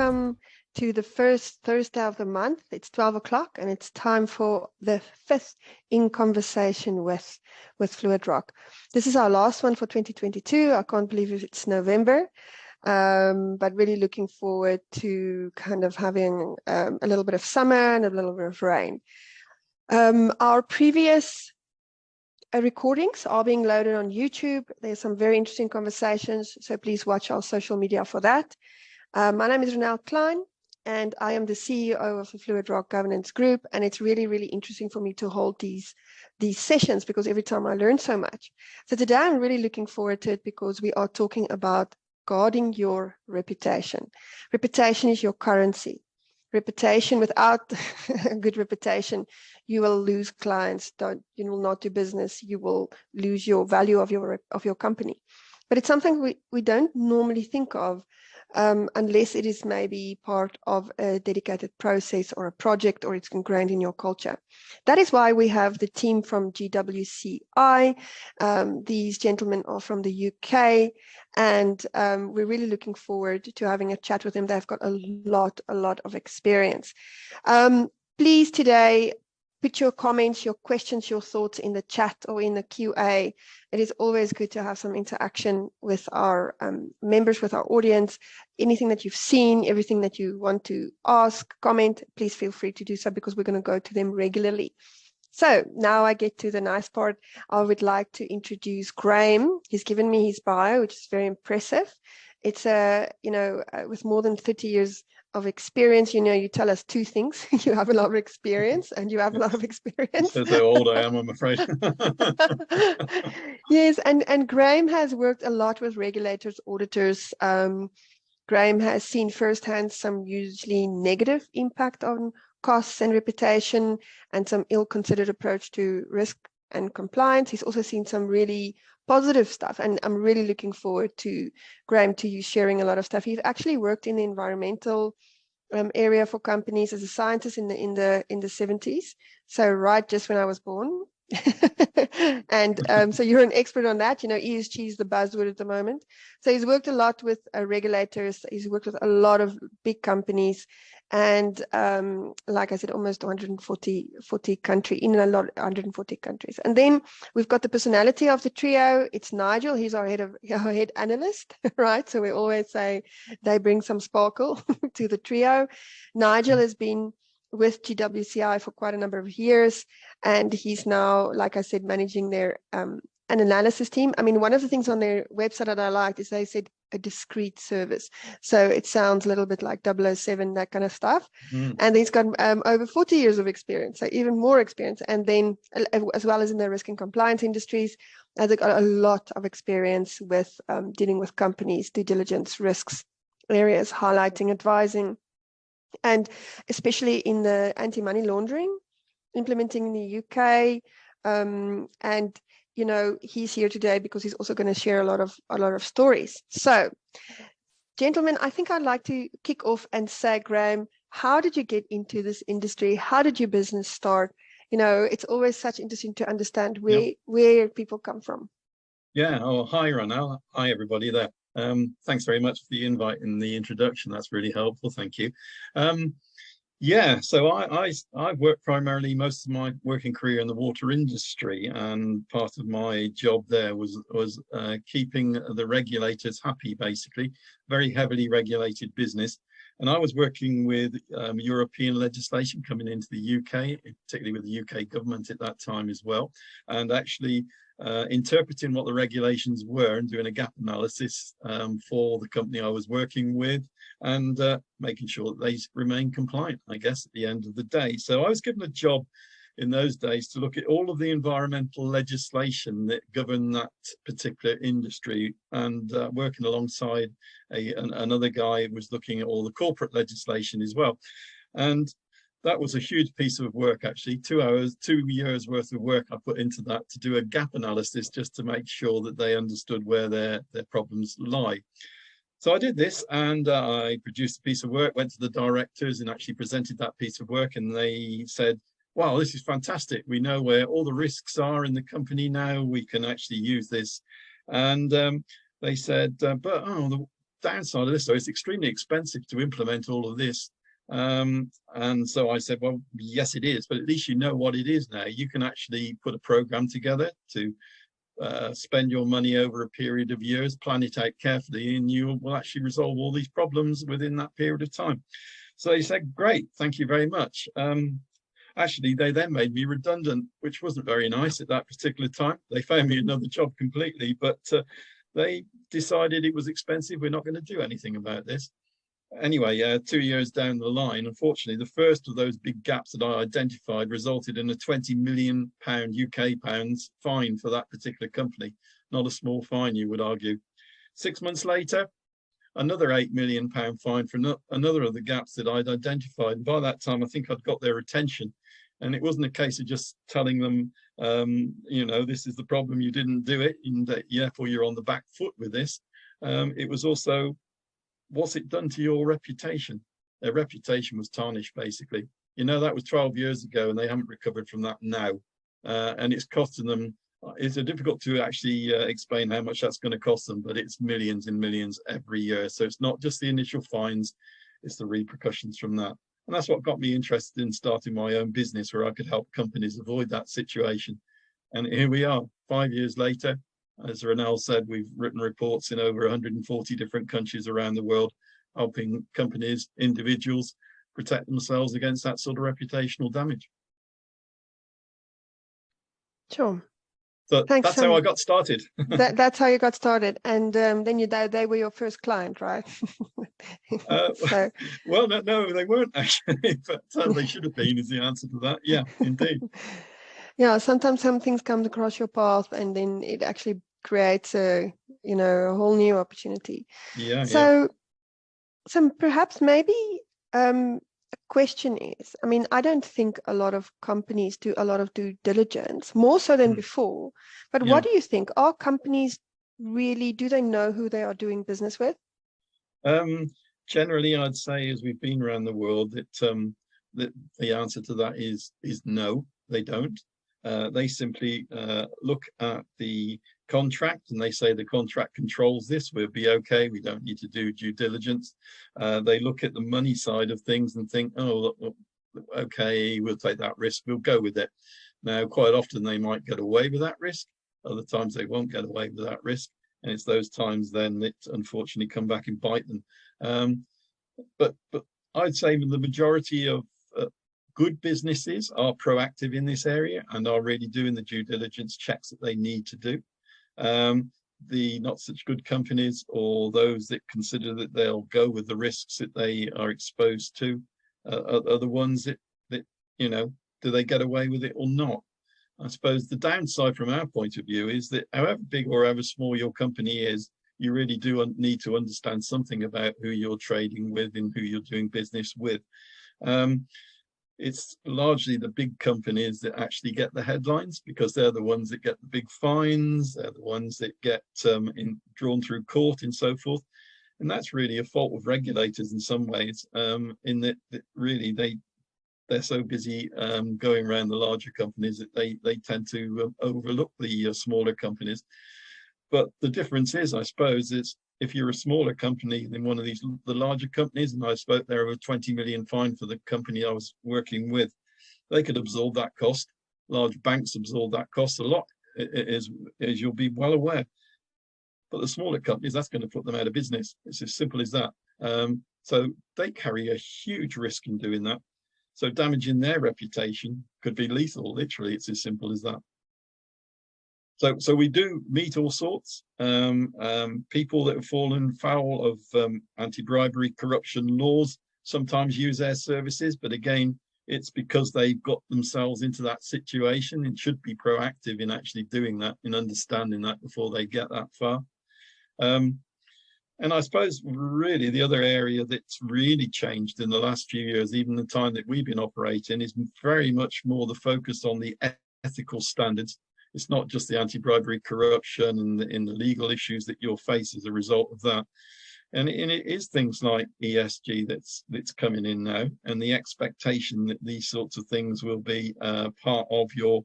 welcome to the first Thursday of the month. It's 12 o'clock and it's time for the 5th In Conversation with FluidRock. This is our last one for 2022. I can't believe it's November, but really looking forward to kind of having a little bit of summer and a little bit of rain. Our previous recordings are being loaded on YouTube. There's some very interesting conversations, so please watch our social media for that. My name is Ronelle Klein, and I am the CEO of the FluidRock Governance Group, and it's really, really interesting for me to hold these sessions because every time I learn so much. So today I'm really looking forward to it because we are talking about guarding your reputation. Reputation is your currency. Reputation, without a good reputation, you will lose clients, you will not do business, you will lose your value of your company. But it's something we don't normally think of unless it is maybe part of a dedicated process or a project, or it's ingrained in your culture. That is why we have the team from GWCI. These gentlemen are from the UK, and we're really looking forward to having a chat with them. They've got a lot of experience. Please today, put your comments, your questions, your thoughts in the chat or in the QA. It is always good to have some interaction with our members, with our audience. Anything that you've seen, everything that you want to ask, comment, please feel free to do so because we're going to go to them regularly. So now I get to the nice part. I would like to introduce Graham. He's given me his bio, which is very impressive. It's with more than 30 years of experience, you tell us two things. You have a lot of experience and you have a lot of experience. That's how old I am, I'm afraid. Yes, and Graham has worked a lot with regulators, auditors. Graham has seen firsthand some usually negative impact on costs and reputation and some ill-considered approach to risk and compliance. He's also seen some really positive stuff, and I'm really looking forward to Graham, to you sharing a lot of stuff. He's actually worked in the environmental area for companies as a scientist in the 70s, so right just when I was born. And so you're an expert on that. ESG is the buzzword at the moment. So he's worked a lot with regulators. He's worked with a lot of big companies, and like I said, almost 140 countries, in a lot 140 countries. And then we've got the personality of the trio. It's Nigel. He's our head analyst, right? So we always say they bring some sparkle to the trio. Nigel has been with GWCI for quite a number of years, and he's now, like I said, managing their an analysis team. I mean, one of the things on their website that I liked is they said a discrete service. So it sounds a little bit like 007, that kind of stuff. And he's got over 40 years of experience, so even more experience. And then as well as in the risk and compliance industries, they've got a lot of experience with dealing with companies, due diligence, risks areas, highlighting, advising, and especially in the anti-money laundering, implementing in the UK. And he's here today because he's also going to share a lot of stories. So, gentlemen, I think I'd like to kick off and say, Graham, how did you get into this industry? How did your business start? It's always such interesting to understand where people come from. Yeah. Oh, hi, Ronelle. Hi, everybody there. Thanks very much for the invite and the introduction. That's really helpful. Thank you. So I've worked primarily most of my working career in the water industry, and part of my job there was keeping the regulators happy, basically. Very heavily regulated business. And I was working with European legislation coming into the UK, particularly with the UK government at that time as well, and actually interpreting what the regulations were and doing a gap analysis for the company I was working with, and making sure that they remain compliant, I guess, at the end of the day. So I was given a job in those days to look at all of the environmental legislation that govern that particular industry, and working alongside another guy who was looking at all the corporate legislation as well. And that was a huge piece of work, actually. 2 years worth of work I put into that to do a gap analysis, just to make sure that they understood where their problems lie. So I did this, and I produced a piece of work, went to the directors and actually presented that piece of work, and they said, wow, this is fantastic. We know where all the risks are in the company now. We can actually use this. And they said, but downside of this, so it's extremely expensive to implement all of this. And so I said, well, yes, it is, but at least you know what it is now. You can actually put a program together to spend your money over a period of years, plan it out carefully, and you will actually resolve all these problems within that period of time. So he said, great, thank you very much. Actually, they then made me redundant, which wasn't very nice at that particular time. They found me another job completely, but they decided it was expensive. We're not going to do anything about this. Anyway, 2 years down the line, unfortunately, the first of those big gaps that I identified resulted in a £20 million UK pounds fine for that particular company. Not a small fine, you would argue. 6 months later, another £8 million fine for another of the gaps that I'd identified. And by that time, I think I'd got their attention. And it wasn't a case of just telling them, you know, this is the problem, you didn't do it, and therefore you're on the back foot with this. It was also, what's it done to your reputation? Their reputation was tarnished, basically. You know, that was 12 years ago, and they haven't recovered from that now. And it's costing them, it's difficult to actually explain how much that's going to cost them, but it's millions and millions every year. So it's not just the initial fines, it's the repercussions from that. And that's what got me interested in starting my own business, where I could help companies avoid that situation. And here we are, 5 years later. As Ronald said, we've written reports in over 140 different countries around the world, helping companies, individuals protect themselves against that sort of reputational damage. Sure. So Thanks, that's how I got started. That's how you got started. And then they were your first client, right? So. Well, no, they weren't actually, but they should have been, is the answer to that. Yeah, indeed. Yeah, sometimes some things come across your path, and then it actually creates a whole new opportunity. Yeah. So perhaps maybe a question is, I mean, I don't think a lot of companies do a lot of due diligence, more so than before. But what do you think? Are companies really, do they know who they are doing business with? Generally, I'd say, as we've been around the world, that the answer to that is no, they don't. They simply look at the contract and they say the contract controls this, we'll be okay, we don't need to do due diligence. They look at the money side of things and think, oh, okay, we'll take that risk, we'll go with it. Now, quite often they might get away with that risk, other times they won't get away with that risk, and it's those times then that unfortunately come back and bite them. But I'd say the majority of good businesses are proactive in this area and are really doing the due diligence checks that they need to do. The not such good companies, or those that consider that they'll go with the risks that they are exposed to, are the ones that do they get away with it or not? I suppose the downside from our point of view is that however big or however small your company is, you really do need to understand something about who you're trading with and who you're doing business with. It's largely the big companies that actually get the headlines, because they're the ones that get the big fines, they're the ones that get drawn through court and so forth. And that's really a fault of regulators in some ways, in that really they're so busy going around the larger companies that they tend to overlook the smaller companies. But the difference is, I suppose, is if you're a smaller company than one of the larger companies, and I spoke there of a 20 million fine for the company I was working with, they could absorb that cost. Large banks absorb that cost a lot, as you'll be well aware. But the smaller companies, that's going to put them out of business. It's as simple as that. So they carry a huge risk in doing that. So damaging their reputation could be lethal. Literally, it's as simple as that. So we do meet all sorts. People that have fallen foul of anti-bribery corruption laws sometimes use their services, but again, it's because they've got themselves into that situation and should be proactive in actually doing that and understanding that before they get that far. And I suppose really the other area that's really changed in the last few years, even the time that we've been operating, is very much more the focus on the ethical standards. It's not just the anti-bribery corruption and the legal issues that you'll face as a result of that. And it is things like ESG that's coming in now, and the expectation that these sorts of things will be part of your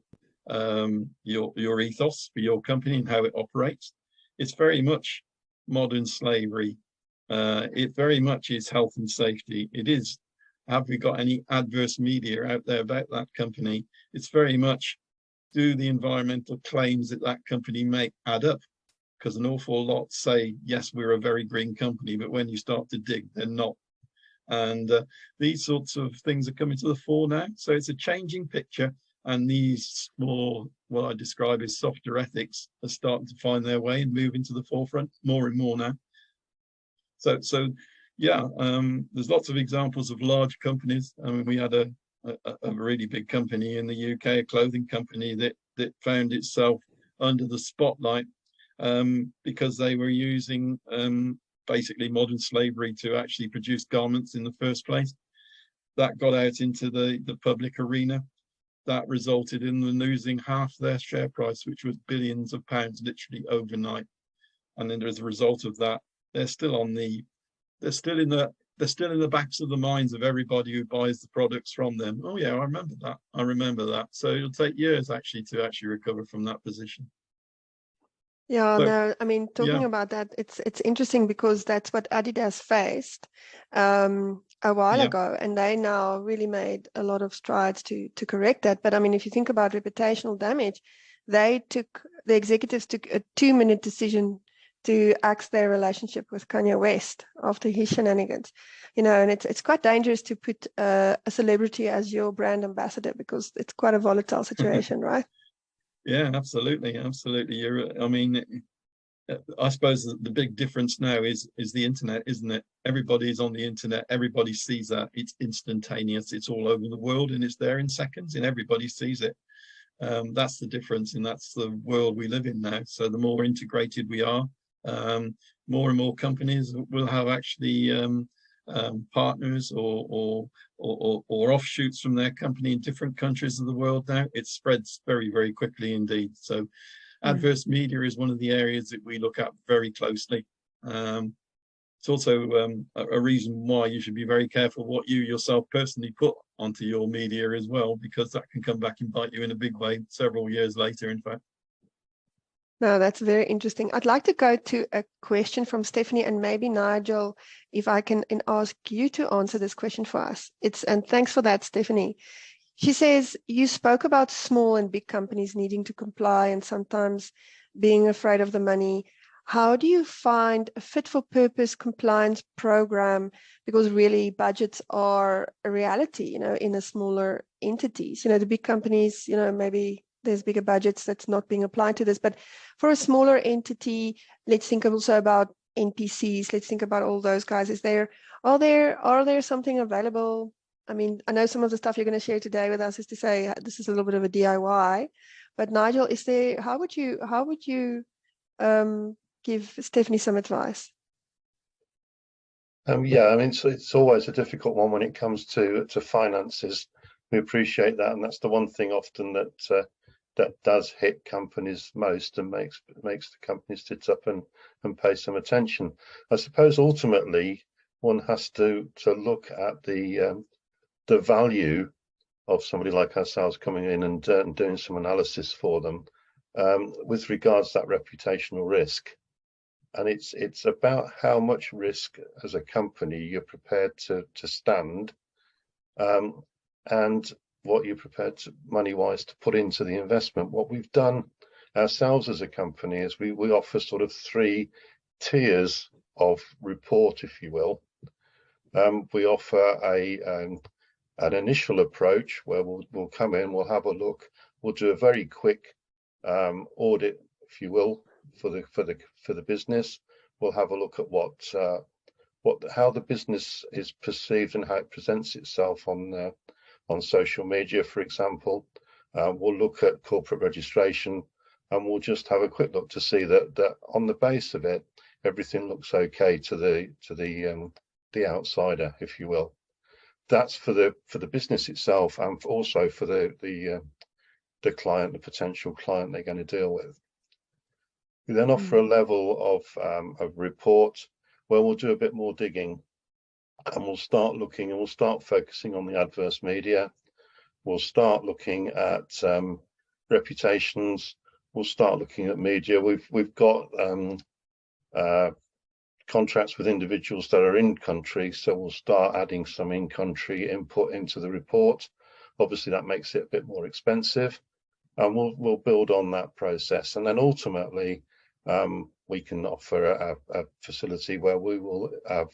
ethos for your company and how it operates. It's very much modern slavery. It very much is health and safety. It is, have we got any adverse media out there about that company? It's very much, do the environmental claims that that company make add up? Because an awful lot say, yes, we're a very green company, but when you start to dig, they're not. And these sorts of things are coming to the fore now. So it's a changing picture. And these more, what I describe as softer ethics, are starting to find their way and move into the forefront more and more now. So yeah, there's lots of examples of large companies. I mean, we had a really big company in the UK, a clothing company that found itself under the spotlight because they were using basically modern slavery to actually produce garments in the first place. That got out into the public arena. That resulted in them losing half their share price, which was billions of pounds, literally overnight. And then as a result of that, they're still in the backs of the minds of everybody who buys the products from them. Oh yeah, I remember that. I remember that. So it'll take years actually to recover from that position. Yeah, So, no, I mean, talking yeah, about that, it's interesting because that's what Adidas faced a while yeah, ago, and they now really made a lot of strides to correct that. But I mean, if you think about reputational damage, the executives took a 2-minute decision to axe their relationship with Kanye West after his shenanigans, and it's quite dangerous to put a celebrity as your brand ambassador because it's quite a volatile situation, right? yeah, absolutely, absolutely. I mean, I suppose the big difference now is the internet, isn't it? Everybody's on the internet. Everybody sees that. It's instantaneous. It's all over the world, and it's there in seconds, and everybody sees it. That's the difference, and that's the world we live in now. So the more integrated we are, more and more companies will have actually partners or offshoots from their company in different countries of the world now. It spreads very, very quickly indeed. So adverse media is one of the areas that we look at very closely. It's also a reason why you should be very careful what you yourself personally put onto your media as well, because that can come back and bite you in a big way several years later, in fact. No, that's very interesting. I'd like to go to a question from Stephanie, and maybe Nigel, if I can ask you to answer this question for us. And thanks for that, Stephanie. She says, you spoke about small and big companies needing to comply and sometimes being afraid of the money. How do you find a fit for purpose compliance program? Because really budgets are a reality, in a smaller entities. The big companies, maybe there's bigger budgets that's not being applied to this. But for a smaller entity, let's think also about NPCs. Let's think about all those guys. Are there something available? I mean, I know some of the stuff you're going to share today with us is to say this is a little bit of a DIY. But Nigel, how would you give Stephanie some advice? Yeah, I mean, it's always a difficult one when it comes to finances. We appreciate that, and that's the one thing often that does hit companies most and makes the companies sit up and pay some attention. I suppose ultimately one has to look at the value of somebody like ourselves coming in and doing some analysis for them with regards to that reputational risk. And it's about how much risk as a company you're prepared to stand, and what you're prepared to money-wise to put into the investment. What we've done ourselves as a company is we offer sort of 3 tiers of report, if you will. We offer an initial approach where we'll come in, we'll have a look, we'll do a very quick audit, if you will, for the business. We'll have a look at how the business is perceived and how it presents itself on social media, for example. We'll look at corporate registration, and we'll just have a quick look to see that on the base of it, everything looks okay to the outsider, if you will. That's for the business itself, and also for the client, the potential client they're going to deal with. We then offer a level of report where we'll do a bit more digging, and we'll start looking and we'll start focusing on the adverse media. We'll start looking at reputations. We'll start looking at media. We've got contracts with individuals that are in country, so we'll start adding some in-country input into the report. Obviously, that makes it a bit more expensive, and we'll build on that process. And then ultimately, we can offer a facility where we will have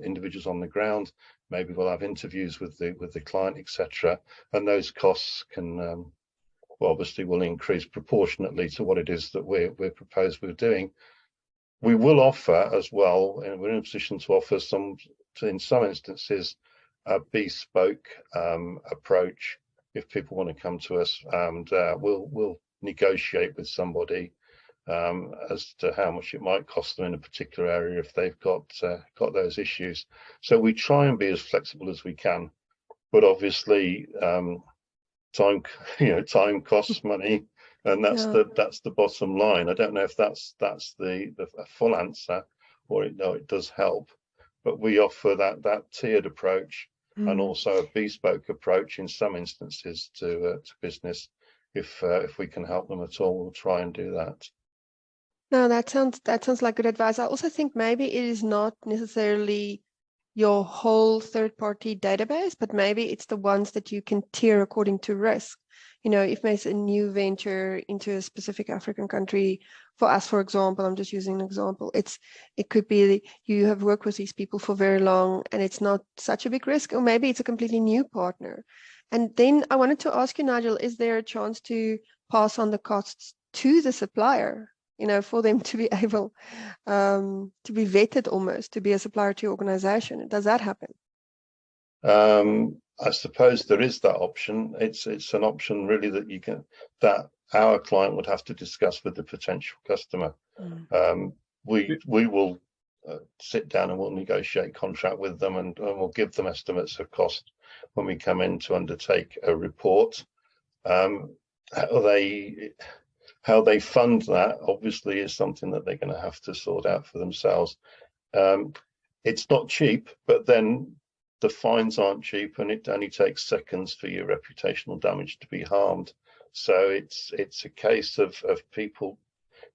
individuals on the ground. Maybe we'll have interviews with the client, etc. And those costs can well, obviously will increase proportionately to what it is that we're doing. We will offer as well, and we're in a position to offer in some instances, a bespoke approach. If people want to come to us, and we'll negotiate with somebody as to how much it might cost them in a particular area if they've got those issues. So we try and be as flexible as we can, but obviously time costs money. And that's the bottom line. I don't know if that's the full answer, or it does help, but we offer that tiered approach and also a bespoke approach in some instances to business. If we can help them at all, we'll try and do that. No, that sounds like good advice. I also think maybe it is not necessarily your whole third-party database, but maybe it's the ones that you can tier according to risk. You know, if there's a new venture into a specific African country, for us, for example, I'm just using an example, it could be you have worked with these people for very long and it's not such a big risk, or maybe it's a completely new partner. And then I wanted to ask you, Nigel, is there a chance to pass on the costs to the supplier, you know, for them to be able to be vetted almost, to be a supplier to your organization? Does that happen? I suppose there is that option. It's an option really that our client would have to discuss with the potential customer. We will sit down and we'll negotiate contract with them, and we'll give them estimates of cost when we come in to undertake a report. How they fund that obviously is something that they're going to have to sort out for themselves. It's not cheap, but then the fines aren't cheap, and it only takes seconds for your reputational damage to be harmed. So it's a case of people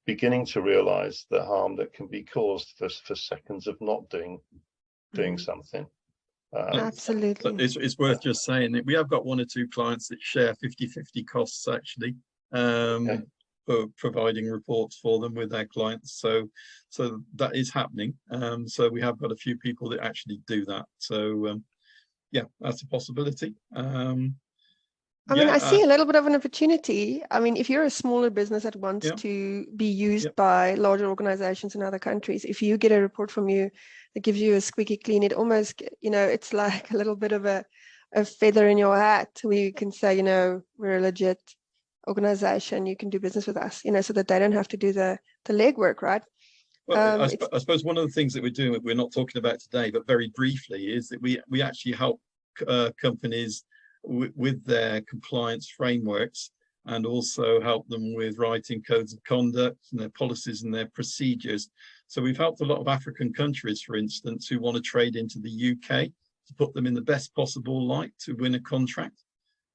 beginning to realize the harm that can be caused for seconds of not doing something. Absolutely. It's worth just saying that we have got one or two clients that share 50-50 costs actually, for providing reports for them with their clients. So that is happening. So we have got a few people that actually do that. So yeah, that's a possibility. I mean, I see a little bit of an opportunity. I mean, if you're a smaller business that wants to be used by larger organizations in other countries, if you get a report from you that gives you a squeaky clean, it almost, you know, it's like a little bit of a feather in your hat where you can say, you know, we're a legit organization, you can do business with us, you know, so that they don't have to do the legwork, right? Well, I suppose one of the things that we're doing, we're not talking about today, but very briefly, is that we actually help companies with their compliance frameworks, and also help them with writing codes of conduct and their policies and their procedures. So we've helped a lot of African countries, for instance, who want to trade into the UK, to put them in the best possible light to win a contract.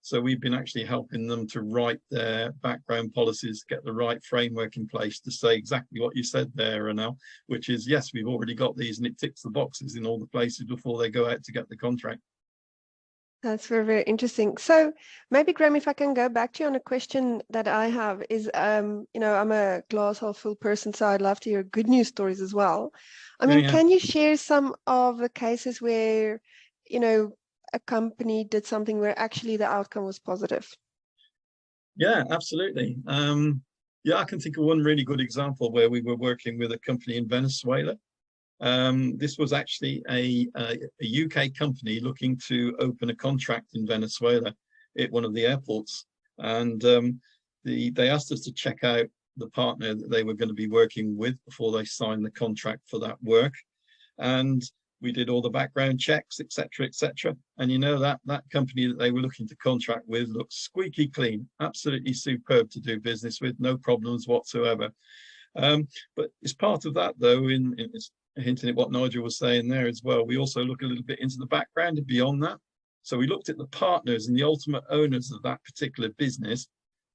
So we've been actually helping them to write their background policies, get the right framework in place to say exactly what you said there, Ranel, which is, yes, we've already got these and it ticks the boxes in all the places before they go out to get the contract. That's very, very interesting. So maybe, Graham, if I can go back to you on a question that I have is, you know, I'm a glass half full person, so I'd love to hear good news stories as well. I mean, can you share some of the cases where, you know, a company did something where actually the outcome was positive? Yeah, absolutely. Yeah, I can think of one really good example where we were working with a company in Venezuela. This was actually a UK company looking to open a contract in Venezuela at one of the airports. And they asked us to check out the partner that they were going to be working with before they signed the contract for that work. And we did all the background checks, etc., etc. And you know, that company that they were looking to contract with looked squeaky clean, absolutely superb to do business with, no problems whatsoever. But as part of that, though, in hinting at what Nigel was saying there as well, we also look a little bit into the background and beyond that. So we looked at the partners and the ultimate owners of that particular business.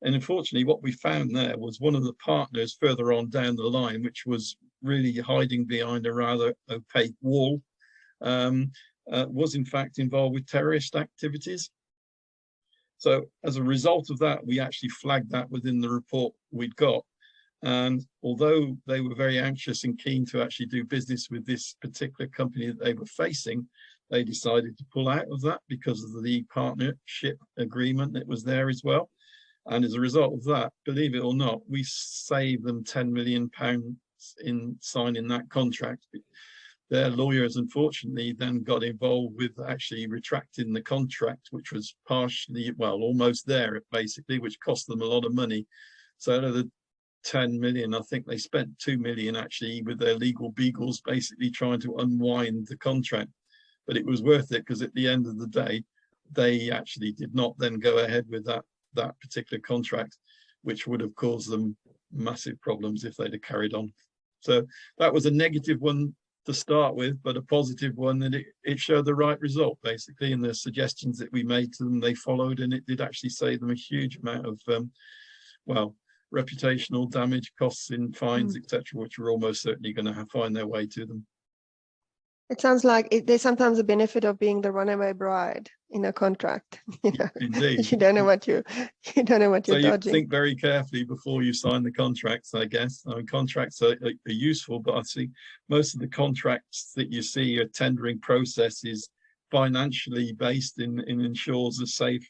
And unfortunately, what we found there was one of the partners further on down the line, which was really hiding behind a rather opaque wall, was in fact involved with terrorist activities. So as a result of that, we actually flagged that within the report we'd got. And although they were very anxious and keen to actually do business with this particular company that they were facing, they decided to pull out of that because of the partnership agreement that was there as well. And as a result of that, believe it or not, we saved them £10 million in signing that contract. Their lawyers, unfortunately, then got involved with actually retracting the contract, which was partially, well, almost there, basically, which cost them a lot of money. So out of the 10 million, I think they spent 2 million actually with their legal beagles, basically trying to unwind the contract. But it was worth it, because at the end of the day, they actually did not then go ahead with that particular contract, which would have caused them massive problems if they'd have carried on. So that was a negative one to start with, but a positive one, that it showed the right result, basically, and the suggestions that we made to them, they followed, and it did actually save them a huge amount of, well, reputational damage, costs in fines, etc., which are almost certainly going to find their way to them. It sounds like there's sometimes a benefit of being the runaway bride in a contract. You know, indeed, you don't know what you don't know what you're so dodging. You think very carefully before you sign the contracts, I guess. I mean, contracts are useful, but I think most of the contracts that you see, a tendering process, is financially based in ensures a safe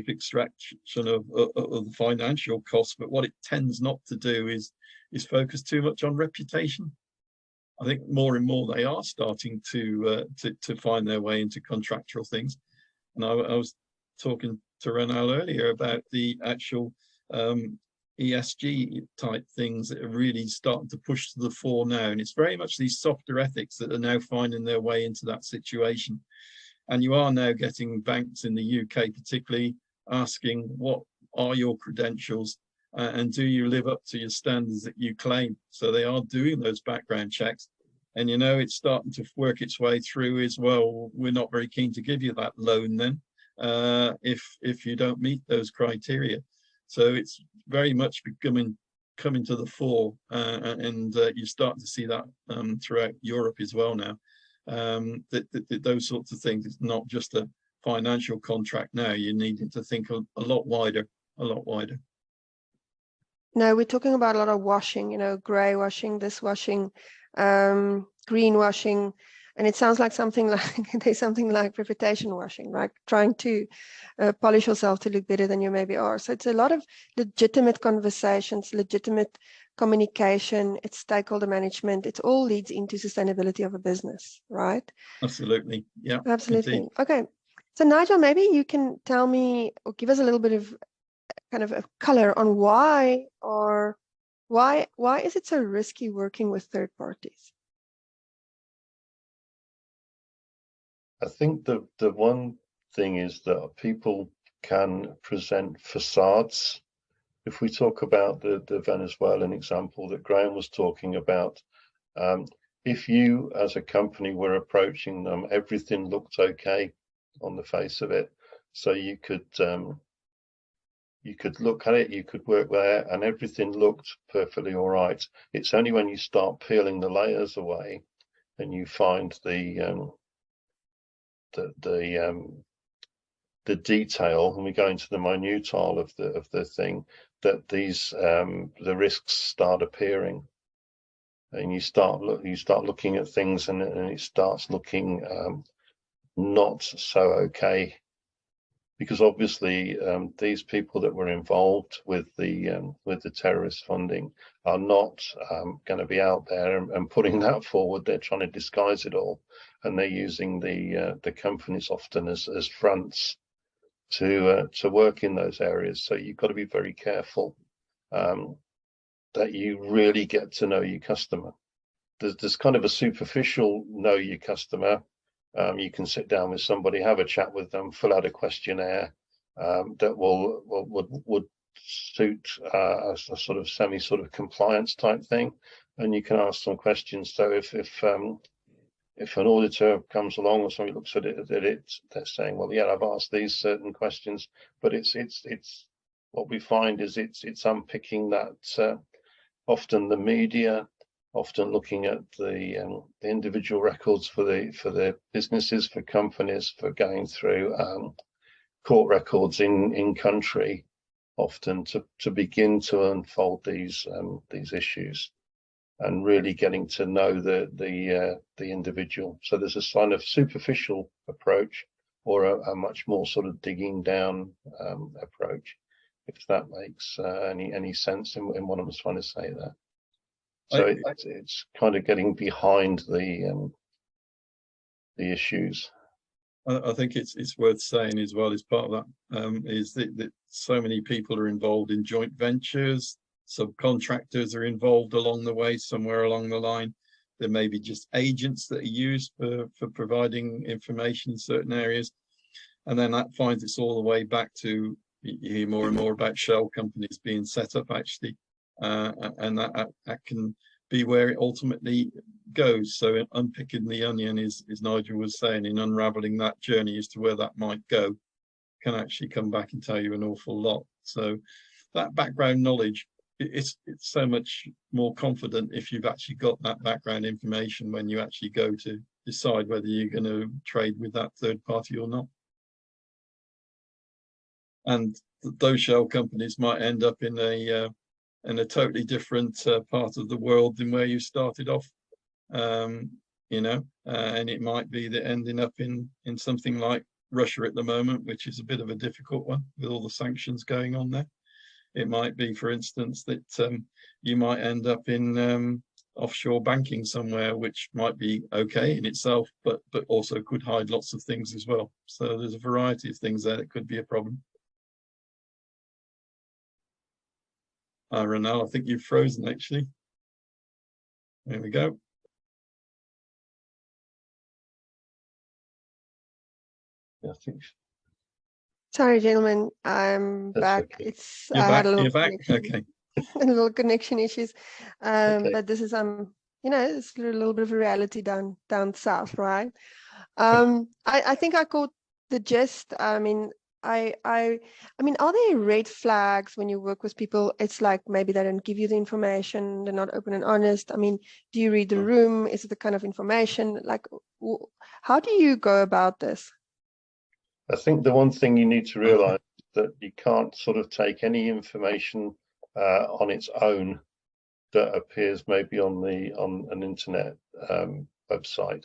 extraction of the financial costs. But what it tends not to do is focus too much on reputation. I think more and more they are starting to find their way into contractual things. And I was talking to Renal earlier about the actual ESG type things that are really starting to push to the fore now. And it's very much these softer ethics that are now finding their way into that situation. And you are now getting banks in the UK particularly asking, what are your credentials? And do you live up to your standards that you claim? So they are doing those background checks. And, you know, it's starting to work its way through as well. We're not very keen to give you that loan then, if you don't meet those criteria. So it's very much coming to the fore, and you start to see that throughout Europe as well now. That those sorts of things, it's not just a financial contract now. You're needing to think a lot wider. No, we're talking about a lot of washing, you know, grey washing, this washing, green washing, and it sounds like something like there's something like reputation washing, right? Trying to polish yourself to look better than you maybe are. So it's a lot of legitimate conversations, legitimate communication, it's stakeholder management. It all leads into sustainability of a business, right? Absolutely, yeah. Absolutely. Indeed. Okay. So Nigel, maybe you can tell me or give us a little bit of kind of a color on why is it so risky working with third parties? I think the one thing is that people can present facades. If we talk about the Venezuelan example that Graham was talking about, if you as a company were approaching them, everything looked okay on the face of it. So you could look at it, you could work there, and everything looked perfectly all right. It's only when you start peeling the layers away and you find the detail, and we go into the minutiae of the thing, that these the risks start appearing, and you start looking at things, and it starts looking not so okay. Because obviously these people that were involved with the terrorist funding are not going to be out there and putting that forward. They're trying to disguise it all, and they're using the companies often as fronts to work in those areas. So you've got to be very careful that you really get to know your customer. There's kind of a superficial know your customer. You can sit down with somebody, have a chat with them, fill out a questionnaire that would suit a sort of semi compliance type thing, and you can ask some questions. So if an auditor comes along or somebody looks at it, they're saying, well, yeah, I've asked these certain questions, but it's what we find is it's unpicking often the media, often looking at the individual records for the businesses, for companies, for going through court records in country, often to begin to unfold these issues, and really getting to know the individual. So there's a kind of superficial approach, or a much more sort of digging down approach, if that makes any sense in what I'm trying to say there. So it's kind of getting behind the issues. I think it's worth saying as well, as part of that, is that so many people are involved in joint ventures. Subcontractors are involved along the way, somewhere along the line. There may be just agents that are used for providing information in certain areas. And then that finds its all the way back to, you hear more and more about shell companies being set up, actually. And that can be where it ultimately goes. So unpicking the onion, as Nigel was saying, in unraveling that journey as to where that might go, can actually come back and tell you an awful lot. So that background knowledge, it's so much more confident if you've actually got that background information when you actually go to decide whether you're going to trade with that third party or not. And those shell companies might end up in a totally different part of the world than where you started off, you know, and it might be that ending up in something like Russia at the moment, which is a bit of a difficult one with all the sanctions going on there. It might be, for instance, that you might end up in offshore banking somewhere, which might be okay in itself, but also could hide lots of things as well. So there's a variety of things there that could be a problem. Ronald, I think you've frozen actually. There we go. Yeah, I think. Sorry, gentlemen, I'm back. Okay. It's You're I back. had a little You're back. connection, Okay. a little connection issues. Okay. But this is you know, it's a little bit of a reality down south, right? I think I caught the gist. I mean, I mean, are there red flags when you work with people? It's like maybe they don't give you the information, they're not open and honest. I mean, do you read the room? Is it the kind of information? Like, how do you go about this? I think the one thing you need to realize is that you can't sort of take any information on its own that appears maybe on an internet website.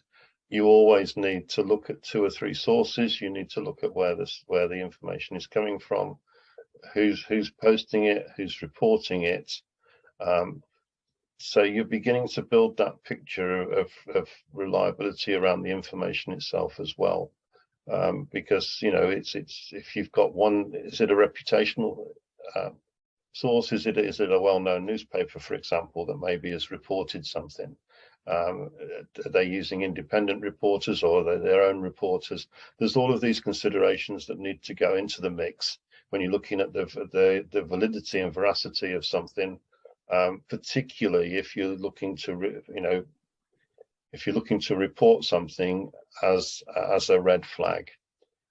You always need to look at 2 or 3 sources. You need to look at where the information is coming from, who's posting it, who's reporting it. So you're beginning to build that picture of reliability around the information itself as well. Because, you know, it's if you've got one, is it a reputational source? Is it a well-known newspaper, for example, that maybe has reported something? Are they using independent reporters, or are they their own reporters? There's all of these considerations that need to go into the mix when you're looking at the validity and veracity of something, particularly if you're looking to, you know, if you're looking to report something as a red flag.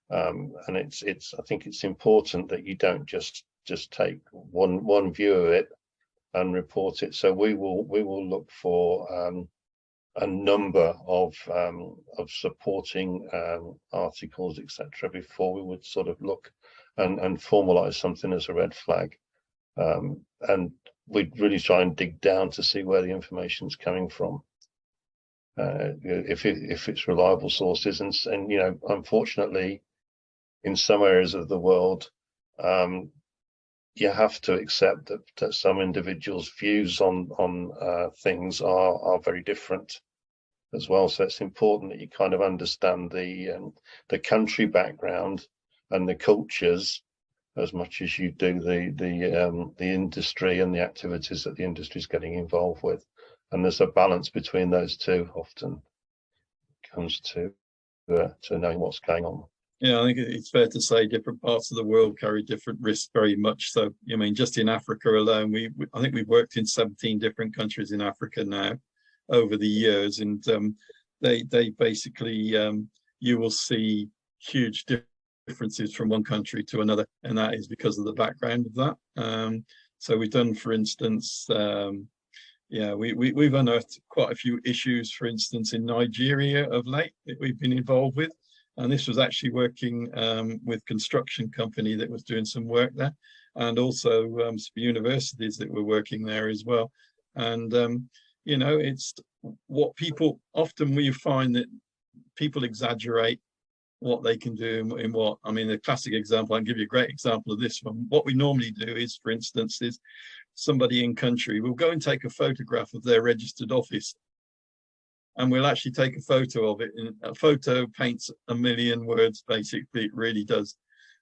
And I think it's important that you don't just take one view of it and report it. So we will look for a number of supporting articles, etc., before we would sort of look and formalize something as a red flag. And we'd really try and dig down to see where the information's coming from. If it's reliable sources, and you know, unfortunately, in some areas of the world, you have to accept that some individuals' views on things are very different as well. So it's important that you kind of understand the country background and the cultures as much as you do the industry and the activities that the industry is getting involved with. And there's a balance between those two often comes to knowing what's going on. Yeah, I think it's fair to say different parts of the world carry different risks very much. So, I mean, just in Africa alone, I think we've worked in 17 different countries in Africa now over the years, and they basically you will see huge differences from one country to another, and that is because of the background of that. So we've done, for instance, Yeah, we've unearthed quite a few issues, for instance, in Nigeria of late that we've been involved with. And this was actually working with construction company that was doing some work there, and also some universities that were working there as well. And, you know, it's what people, often we find that people exaggerate what they can do in what, I mean, the classic example, I can give you a great example of this one. What we normally do is, for instance, is somebody in country will go and take a photograph of their registered office, and we'll actually take a photo of it, and a photo paints a million words, basically. It really does.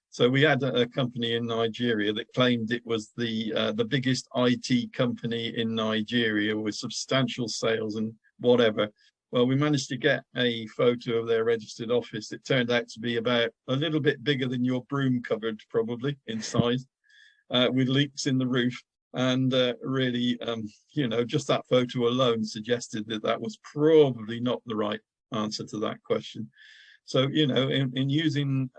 So we had a company in Nigeria that claimed it was the biggest IT company in Nigeria with substantial sales and whatever. Well, we managed to get a photo of their registered office. It turned out to be about a little bit bigger than your broom cupboard, probably in size, with leaks in the roof. And really, you know, just that photo alone suggested that that was probably not the right answer to that question. So, you know, in using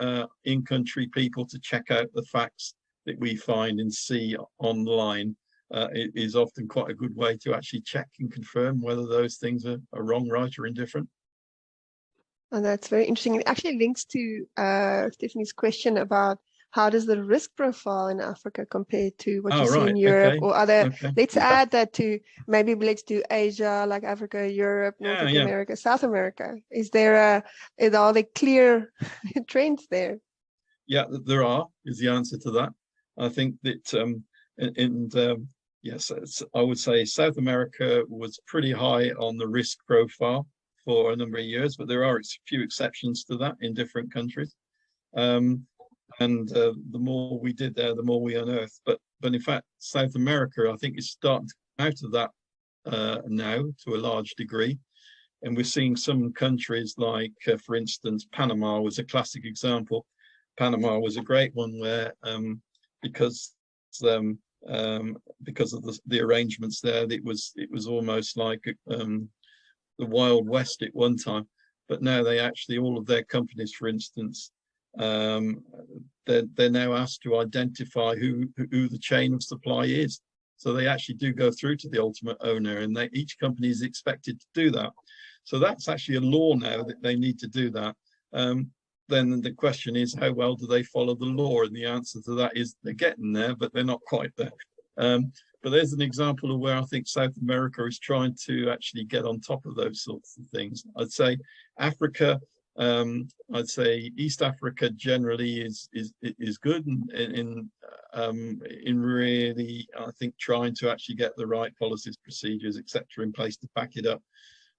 in-country people to check out the facts that we find and see online, it is often quite a good way to actually check and confirm whether those things are wrong, right, or indifferent. And that's very interesting. It actually links to Stephanie's question about how does the risk profile in Africa compare to what you see in Europe or other. Let's add that to maybe let's do Asia, like Africa, Europe, North America, South America. Is there are there clear trends there? Yeah, there are, is the answer to that. I think that yes, I would say South America was pretty high on the risk profile for a number of years, but there are a few exceptions to that in different countries. And the more we did there, the more we unearthed. But in fact, South America, I think, is starting to come out of that now to a large degree. And we're seeing some countries like, for instance, Panama was a classic example. Panama was a great one where, because of the arrangements there, it was almost like the Wild West at one time. But now they actually, all of their companies, for instance, they're now asked to identify who the chain of supply is. So they actually do go through to the ultimate owner, and each company is expected to do that. So that's actually a law now that they need to do that. Then the question is, how well do they follow the law? And the answer to that is they're getting there, but they're not quite there. But there's an example of where I think South America is trying to actually get on top of those sorts of things. I'd say Africa, I'd say East Africa generally is good in really, I think, trying to actually get the right policies, procedures, etc. in place to back it up.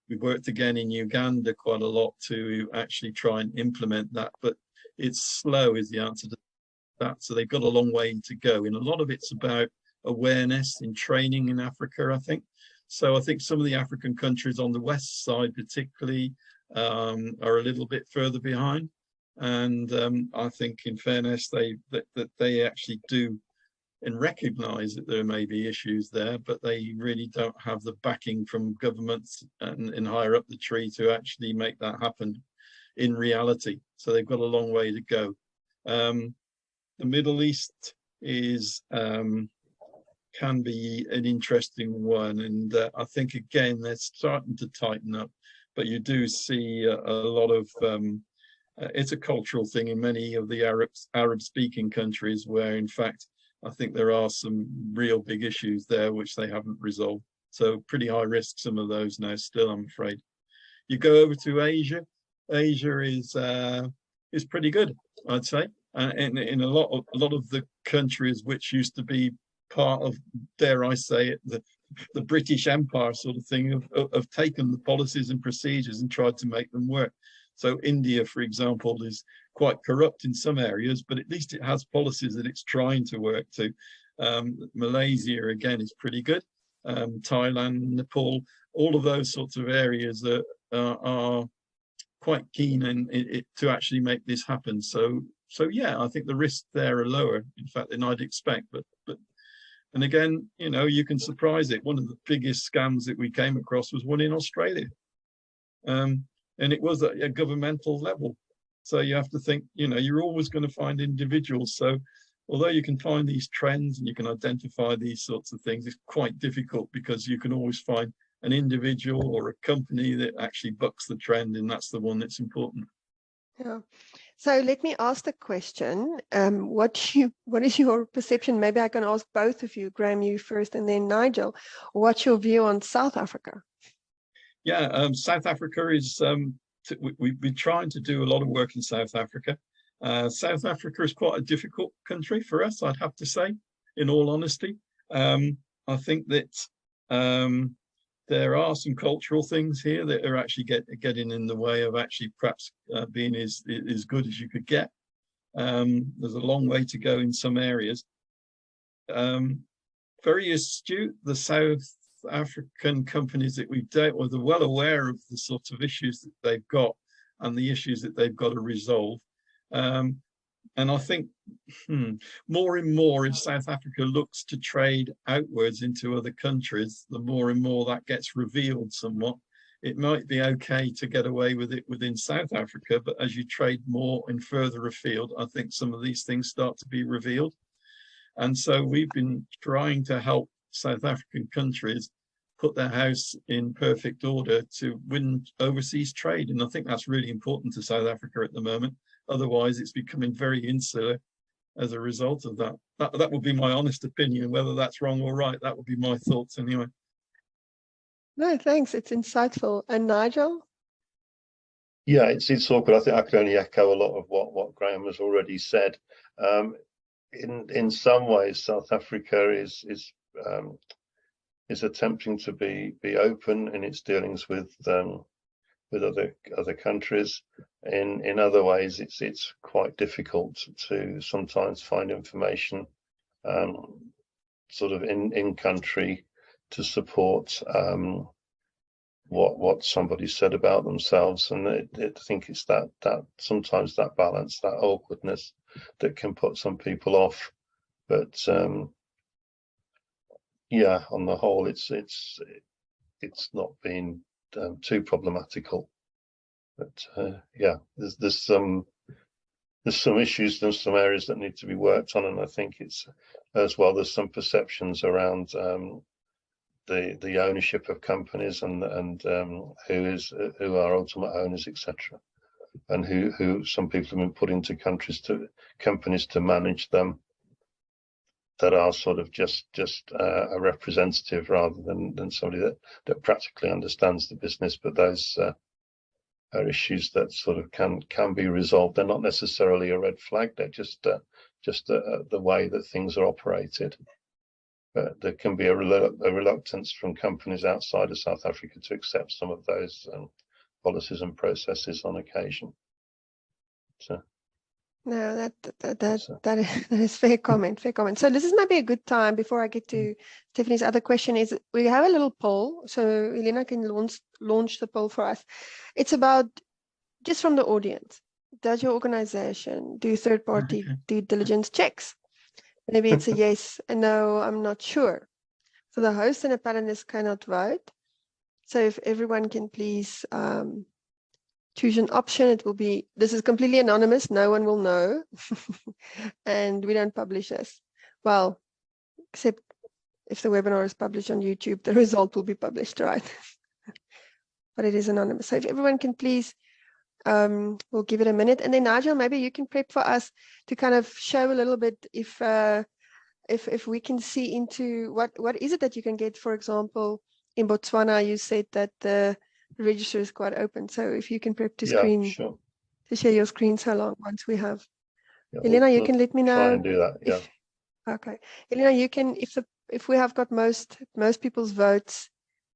We've worked again in Uganda quite a lot to actually try and implement that, but it's slow is the answer to that. So they've got a long way to go. And a lot of it's about awareness and training in Africa, I think. So I think some of the African countries on the west side particularly are a little bit further behind. And I think in fairness, they actually do and recognize that there may be issues there, but they really don't have the backing from governments and higher up the tree to actually make that happen in reality. So they've got a long way to go. The Middle East is can be an interesting one, and I think again they're starting to tighten up, but you do see a lot of it's a cultural thing in many of the Arab-speaking countries where, in fact, I think there are some real big issues there which they haven't resolved. So pretty high risk, some of those now still, I'm afraid. You go over to Asia. Asia is pretty good, I'd say. In a lot of the countries which used to be part of, dare I say it, the British Empire sort of thing, have taken the policies and procedures and tried to make them work. So India, for example, is quite corrupt in some areas, but at least it has policies that it's trying to work to. Malaysia, again, is pretty good. Thailand, Nepal, all of those sorts of areas that are quite keen to actually make this happen. So yeah, I think the risks there are lower, in fact, than I'd expect. But and again, you know, you can surprise it. One of the biggest scams that we came across was one in Australia. And it was at a governmental level. So you have to think, you know, you're always going to find individuals. So although you can find these trends and you can identify these sorts of things, it's quite difficult because you can always find an individual or a company that actually bucks the trend, and that's the one that's important. Yeah. So let me ask the question. What is your perception? Maybe I can ask both of you, Graham, you first, and then Nigel. What's your view on South Africa? Yeah, South Africa is, we've been trying to do a lot of work in South Africa. South Africa is quite a difficult country for us, I'd have to say, in all honesty. I think that there are some cultural things here that are actually getting in the way of actually perhaps being as good as you could get. There's a long way to go in some areas. Very astute, the South African companies that we've dealt with are well aware of the sorts of issues that they've got and the issues that they've got to resolve. And I think more and more, if South Africa looks to trade outwards into other countries, the more and more that gets revealed somewhat. It might be okay to get away with it within South Africa, but as you trade more and further afield, I think some of these things start to be revealed. And so we've been trying to help South African countries put their house in perfect order to win overseas trade. And I think that's really important to South Africa at the moment. Otherwise, it's becoming very insular as a result of that. That would be my honest opinion. Whether that's wrong or right, that would be my thoughts anyway. No, thanks. It's insightful. And Nigel? Yeah, it's awkward. I think I can only echo a lot of what Graham has already said. In some ways, South Africa is attempting to be open in its dealings with other countries. In other ways, it's quite difficult to sometimes find information sort of in country to support what somebody said about themselves. And I think it's that sometimes that balance, that awkwardness that can put some people off. But yeah, on the whole, it's not been too problematical. But yeah, there's some issues, there's some areas that need to be worked on, and I think it's as well. There's some perceptions around the ownership of companies and who are ultimate owners, etc., and who some people have been put into companies to manage them, that are sort of just a representative rather than somebody that practically understands the business. But those are issues that sort of can be resolved. They're not necessarily a red flag. They're just the way that things are operated. But there can be a reluctance from companies outside of South Africa to accept some of those policies and processes on occasion. So. No, that is fair comment. Fair comment. So this is maybe a good time before I get to Stephanie's other question. Is we have a little poll, so Elena can launch the poll for us. It's about just from the audience. Does your organization do third-party due diligence checks? Maybe it's a yes, a no, I'm not sure. So the host and the panelists cannot vote. So if everyone can please choose an option, it will be, this is completely anonymous, no one will know. And we don't publish this. Well, except if the webinar is published on YouTube, the result will be published, right? But it is anonymous. So if everyone can please, we'll give it a minute. And then Nigel, maybe you can prep for us to kind of show a little bit if we can see into what is it that you can get. For example, in Botswana, you said that the register is quite open. So if you can prep to screen, sure, to share your screen so long once we have. Yeah, Elena, you can let me know. Try and do that. Yeah. Okay, Elena, you can, if we have got most people's votes,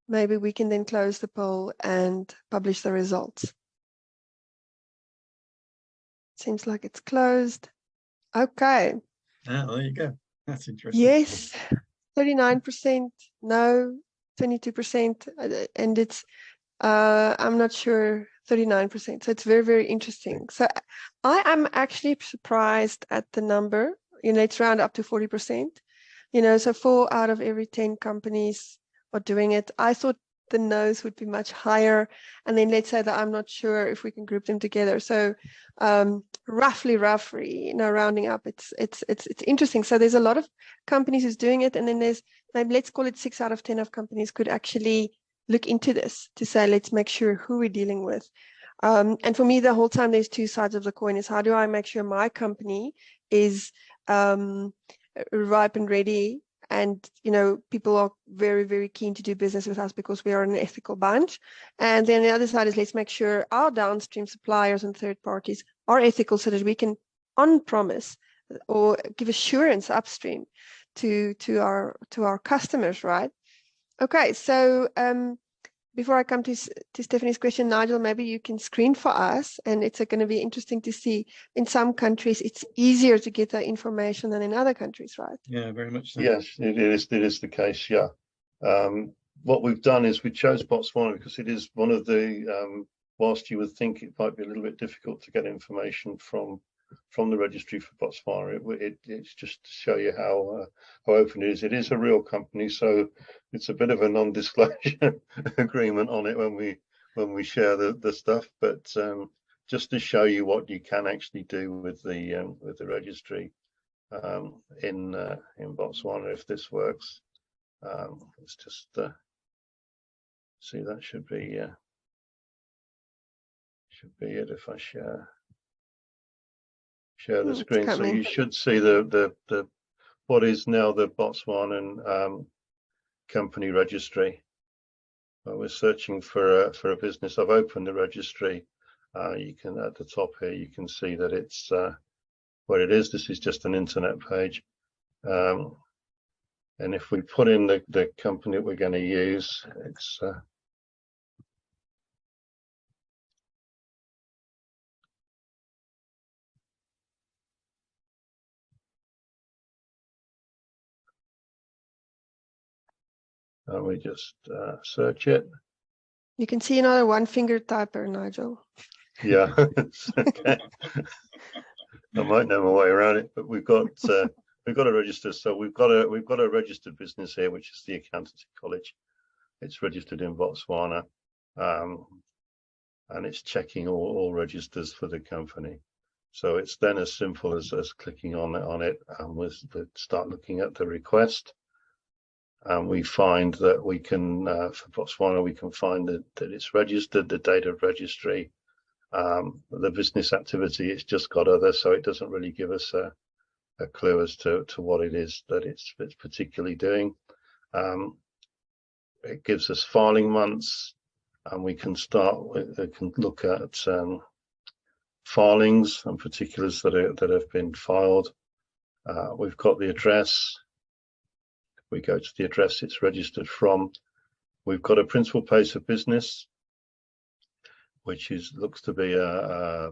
maybe we can then close the poll and publish the results. Seems like it's closed. Okay. Oh, there you go. That's interesting. Yes, 39%, no, 22%, and it's I'm not sure, 39%. So it's very, very interesting. So I am actually surprised at the number. You know, it's round up to 40%. You know, so 4 out of every 10 companies are doing it. I thought the no's would be much higher. And then let's say that I'm not sure if we can group them together. So roughly, rounding up, it's interesting. So there's a lot of companies who's doing it, and then there's maybe, let's call it 6 out of 10 of companies could actually look into this to say, let's make sure who we're dealing with. And for me, the whole time, there's 2 sides of the coin. Is how do I make sure my company is ripe and ready, and people are very, very keen to do business with us because we are an ethical bunch. And then the other side is, let's make sure our downstream suppliers and third parties are ethical, so that we can on promise or give assurance upstream to our customers, right? Okay, so before I come to Stephanie's question, Nigel, maybe you can screen for us, and it's going to be interesting to see. In some countries, it's easier to get that information than in other countries, right? Yeah, very much so. Yes, it is the case. Yeah. What we've done is we chose Botswana because it is one of the whilst you would think it might be a little bit difficult to get information from the registry for Botswana, it's just to show you how open it is. It is a real company, so it's a bit of a non-disclosure agreement on it when we share the stuff, but just to show you what you can actually do with the registry in Botswana, if this works. Let's just see, that should be it if I share the screen. So you should see the what is now the Botswanan company registry. We're searching for a business. I've opened the registry. You can, at the top here, you can see that it's where it is. This is just an internet page. And if we put in the company that we're going to use, it's and we just search it. You can see another one-finger typer, Nigel. Yeah, okay. I might know my way around it, but we've got a register. So we've got a registered business here, which is the Accountancy College. It's registered in Botswana, and it's checking all registers for the company. So it's then as simple as clicking on it, and we'll start looking at the request. And we find that we can, for Botswana, we can find that it's registered, the date of registry, the business activity. It's just got other, so it doesn't really give us a clue as to what it is that it's particularly doing. It gives us filing months, and we can look at filings and particulars that have been filed. We've got the address. We go to the address it's registered from. We've got a principal place of business, which looks to be a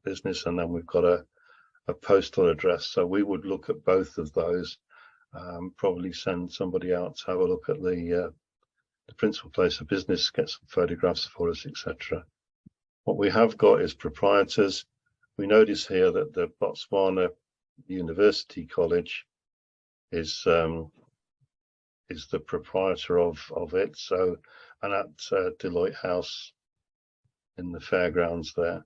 business, and then we've got a postal address. So we would look at both of those, probably send somebody out to have a look at the principal place of business, get some photographs for us, etc. What we have got is proprietors. We notice here that the Botswana University College is the proprietor of it. So, and at Deloitte House in the fairgrounds there.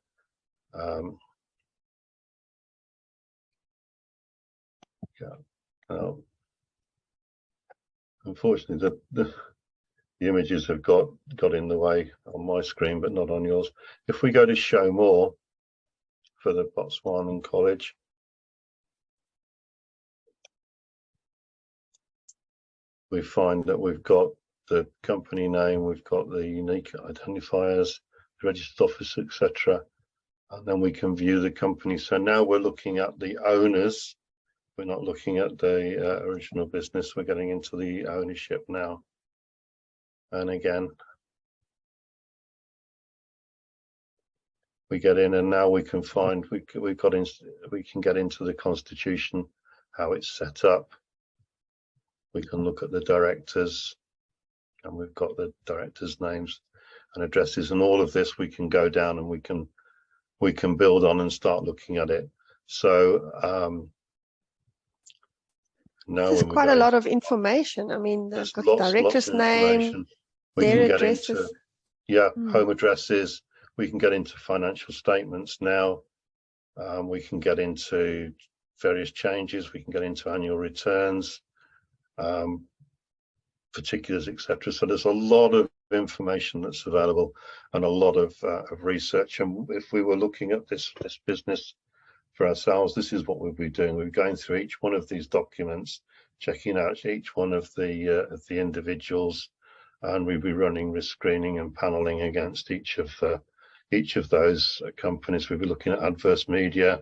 Unfortunately, the images have got in the way on my screen, but not on yours. If we go to show more for the Botswanan College, we find that we've got the company name, we've got the unique identifiers, registered office, etc. And then we can view the company. So now we're looking at the owners. We're not looking at the original business. We're getting into the ownership now. And again, we get in, and now we can find we can get into the constitution, how it's set up. We can look at the directors, and we've got the directors' names and addresses, and all of this we can go down and we can build on and start looking at it. So now This is when we quite go a lot into, of information. I mean, they've there's got the lots director's of name, information. We their can get into, addresses. yeah, Hmm. home addresses. We can get into financial statements now. We can get into various changes. We can get into annual returns, particulars, etc. So there's a lot of information that's available and a lot of research. And if we were looking at this business for ourselves, this is what we'd be doing. We're going through each one of these documents, checking out each one of the individuals, and we'd be running risk screening and paneling against each of those companies. We'd be looking at adverse media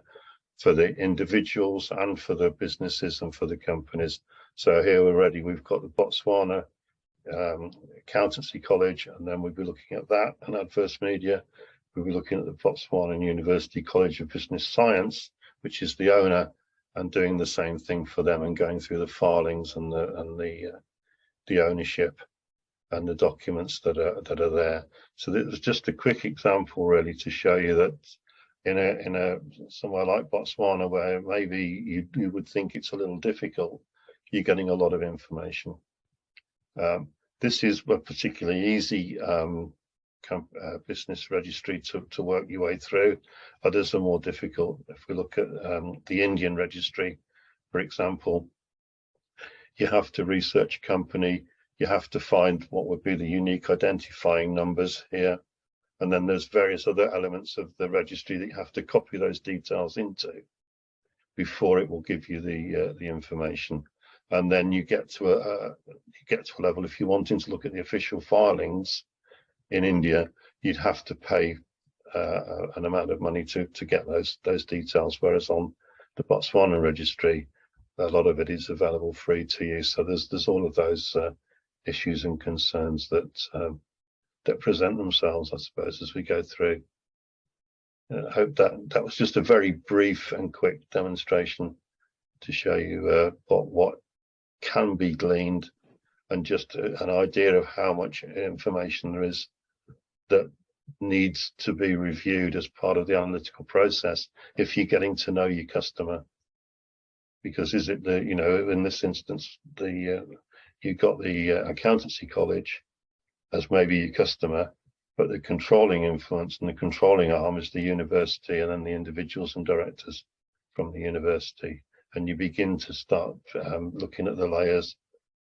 for the individuals and for the businesses and for the companies. So here already we've got the Botswana Accountancy College, and then we'll be looking at that and adverse media. We'll be looking at the Botswana University College of Business Science, which is the owner, and doing the same thing for them and going through the filings and the ownership and the documents that are there. So this was just a quick example, really, to show you that in a somewhere like Botswana, where maybe you would think it's a little difficult, you're getting a lot of information. This is a particularly easy business registry to work your way through. Others are more difficult. If we look at the Indian registry, for example, you have to research a company, you have to find what would be the unique identifying numbers here, and then there's various other elements of the registry that you have to copy those details into before it will give you the information. And then you get to a level, if you're wanting to look at the official filings in India, you'd have to pay an amount of money to get those details, whereas on the Botswana registry, a lot of it is available free to you. So there's all of those issues and concerns that present themselves, I suppose, as we go through. I hope that was just a very brief and quick demonstration to show you what can be gleaned, and just an idea of how much information there is that needs to be reviewed as part of the analytical process if you're getting to know your customer. Because is it in this instance, you've got the accountancy college as maybe your customer, but the controlling influence and the controlling arm is the university, and then the individuals and directors from the university. And you begin to start looking at the layers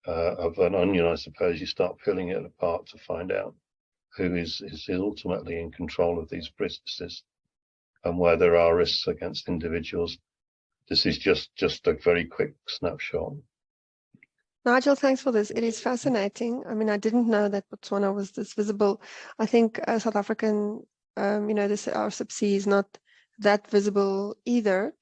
of an onion, I suppose. You start peeling it apart to find out who is ultimately in control of these businesses and where there are risks against individuals. This is just a very quick snapshot. Nigel, thanks for this. It is fascinating. I mean, I didn't know that Botswana was this visible. I think South African, our subsea is not that visible either.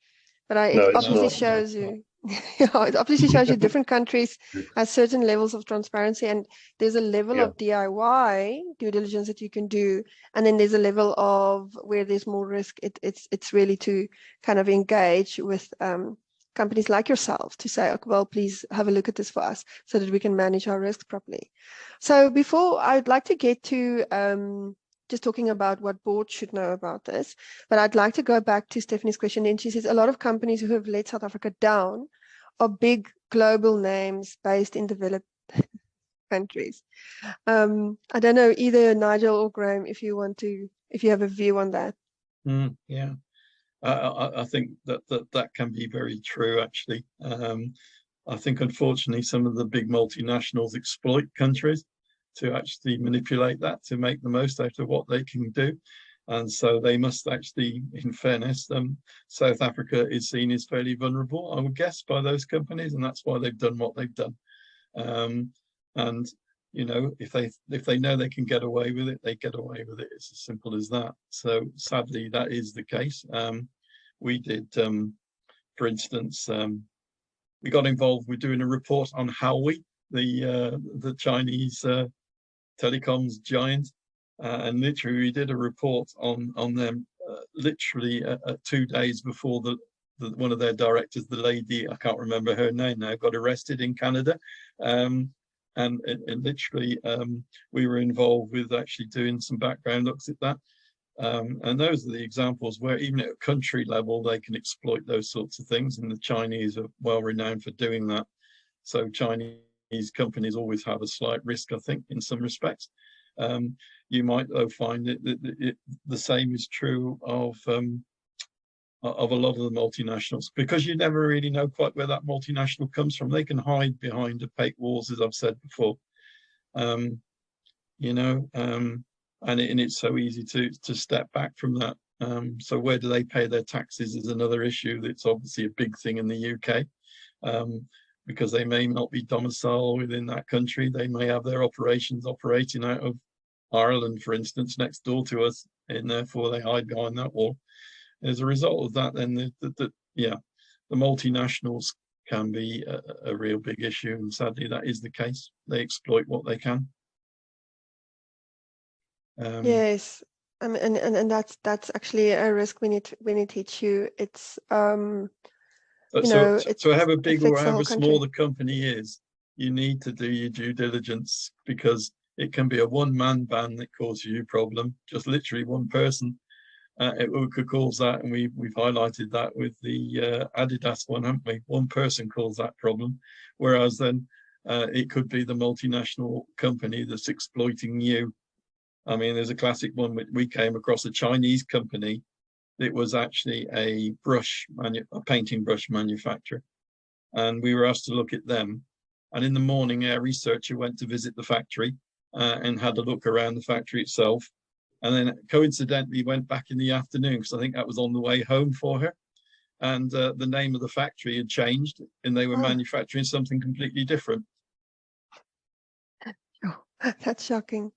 But it obviously shows you, it obviously shows you different countries have certain levels of transparency, and there's a level of DIY due diligence that you can do, and then there's a level of where there's more risk. It's really to kind of engage with companies like yourself to say, okay, well, please have a look at this for us so that we can manage our risks properly. So before, I'd like to get to just talking about what boards should know about this. But I'd like to go back to Stephanie's question. And she says a lot of companies who have let South Africa down are big global names based in developed countries. I don't know, either Nigel or Graham, if you have a view on that. Yeah, I think that can be very true, actually. I think, unfortunately, some of the big multinationals exploit countries to actually manipulate that, to make the most out of what they can do. And so they must actually, in fairness, South Africa is seen as fairly vulnerable, I would guess, by those companies, and that's why they've done what they've done. And if they know they can get away with it, they get away with it. It's as simple as that. So sadly, that is the case. We did, for instance, we got involved with doing a report on Huawei, the Chinese telecoms giant, and literally we did a report on them literally 2 days before one of their directors, the lady, I can't remember her name now, got arrested in Canada. And literally we were involved with actually doing some background looks at that. And those are the examples where even at a country level, they can exploit those sorts of things. And the Chinese are well renowned for doing that. So Chinese companies always have a slight risk, I think, in some respects. You might, though, find that the same is true of a lot of the multinationals, because you never really know quite where that multinational comes from. They can hide behind opaque walls, as I've said before. You know, and it's so easy to step back from that. So where do they pay their taxes is another issue. That's obviously a big thing in the UK, because they may not be domiciled within that country. They may have their operations operating out of Ireland, for instance, next door to us, and therefore they hide behind that wall. As a result of that, then the multinationals can be a real big issue, and sadly that is the case. They exploit what they can. Yes, and that's actually a risk we need to teach you. It's so however big or however small country. the company is, you need to do your due diligence, because it can be a one-man band that causes you a problem, just literally one person. It could cause that, and we've highlighted that with the Adidas one, haven't we? One person caused that problem, whereas then it could be the multinational company that's exploiting you. I mean, there's a classic one. We came across a Chinese company that was actually a painting brush manufacturer, and we were asked to look at them. And in the morning, our researcher went to visit the factory and had a look around the factory itself. And then coincidentally went back in the afternoon, because I think that was on the way home for her. And the name of the factory had changed, and they were manufacturing something completely different. Oh, that's shocking.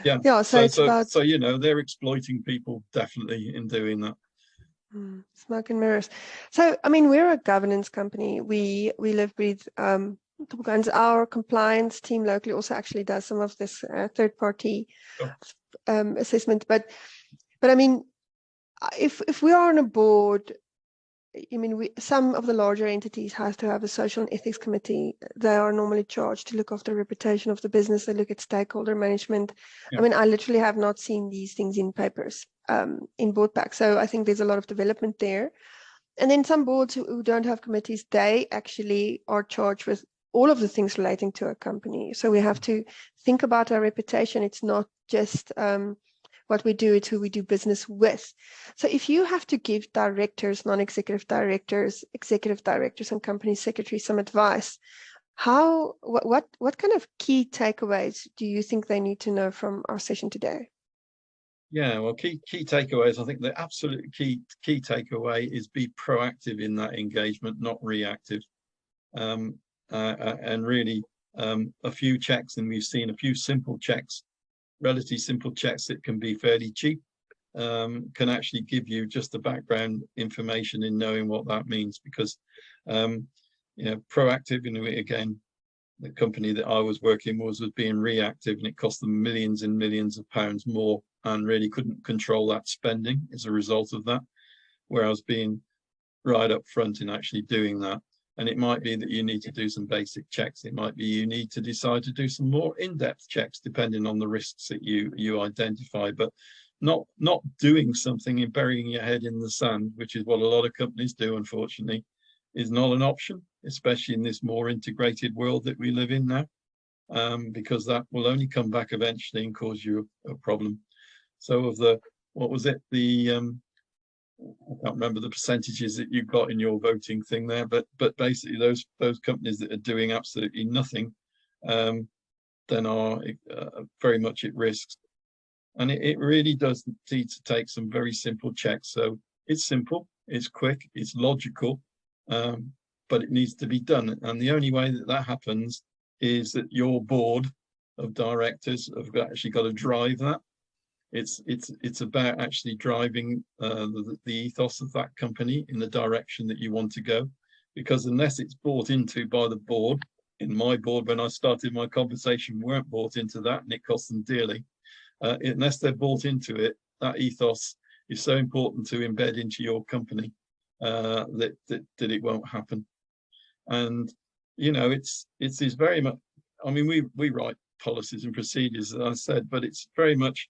Yeah. Yeah. So it's about. So you know, they're exploiting people definitely in doing that. Smoke and mirrors. So I mean, we're a governance company. We live, breathe top guns. Our compliance team locally also actually does some of this third-party assessment. But I mean, if we are on a board, I mean, some of the larger entities has to have a social and ethics committee. They are normally charged to look after the reputation of the business. They look at stakeholder management. Yeah. I mean, I literally have not seen these things in papers, in board packs. So I think there's a lot of development there. And then some boards who don't have committees, they actually are charged with all of the things relating to a company. So we have to think about our reputation. It's not just what we do, it's who we do business with. So if you have to give directors, non-executive directors, executive directors, and company secretaries some advice, what kind of key takeaways do you think they need to know from our session today? Yeah, well, key takeaways. I think the absolute key takeaway is be proactive in that engagement, not reactive. And really, a few checks, and we've seen a few simple checks, relatively simple checks that can be fairly cheap, can actually give you just the background information in knowing what that means. Because you know, proactive, in again, the company that I was working was being reactive, and it cost them millions and millions of pounds more, and really couldn't control that spending as a result of that. Whereas being right up front in actually doing that, and it might be that you need to do some basic checks. It might be you need to decide to do some more in-depth checks depending on the risks that you identify, but not doing something and burying your head in the sand, which is what a lot of companies do, unfortunately, is not an option, especially in this more integrated world that we live in now, because that will only come back eventually and cause you a problem. So of the, what was it, the I can't remember the percentages that you got in your voting thing there, but basically those companies that are doing absolutely nothing, then are very much at risk. And it really does need to take some very simple checks. So it's simple, it's quick, it's logical, but it needs to be done. And the only way that happens is that your board of directors have actually got to drive that. It's about actually driving the ethos of that company in the direction that you want to go, because unless it's bought into by the board, in my board when I started my conversation weren't bought into that, and it cost them dearly. Unless they're bought into it, that ethos is so important to embed into your company that it won't happen. And you know, it's very much. I mean, we write policies and procedures, as I said, but it's very much.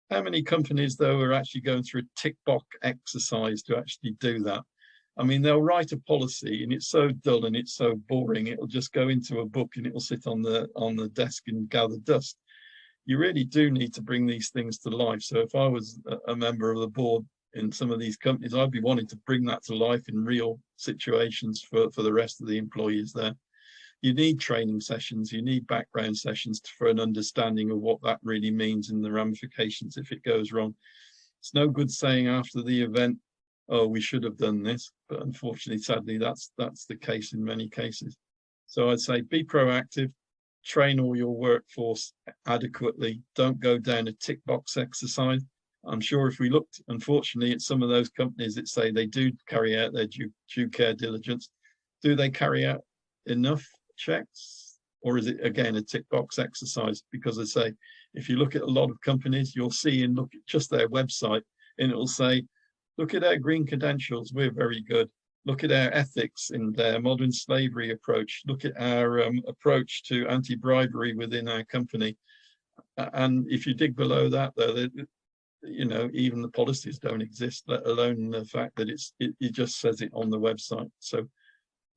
How many companies, though, are actually going through a tick box exercise to actually do that? I mean, they'll write a policy and it's so dull and it's so boring, it'll just go into a book and it'll sit on the desk and gather dust. You really do need to bring these things to life. So if I was a member of the board in some of these companies, I'd be wanting to bring that to life in real situations for the rest of the employees there. You need training sessions, you need background sessions for an understanding of what that really means and the ramifications if it goes wrong. It's no good saying after the event, oh, we should have done this, but unfortunately, sadly, that's the case in many cases. So I'd say be proactive, train all your workforce adequately, don't go down a tick box exercise. I'm sure if we looked, unfortunately, at some of those companies that say they do carry out their due care diligence, do they carry out enough checks? Or is it, again, a tick box exercise? Because I say, if you look at a lot of companies, you'll see and look at just their website and it'll say, look at our green credentials, we're very good. Look at our ethics and their modern slavery approach. Look at our approach to anti-bribery within our company. And if you dig below that, though, you know, even the policies don't exist, let alone the fact that it just says it on the website. So,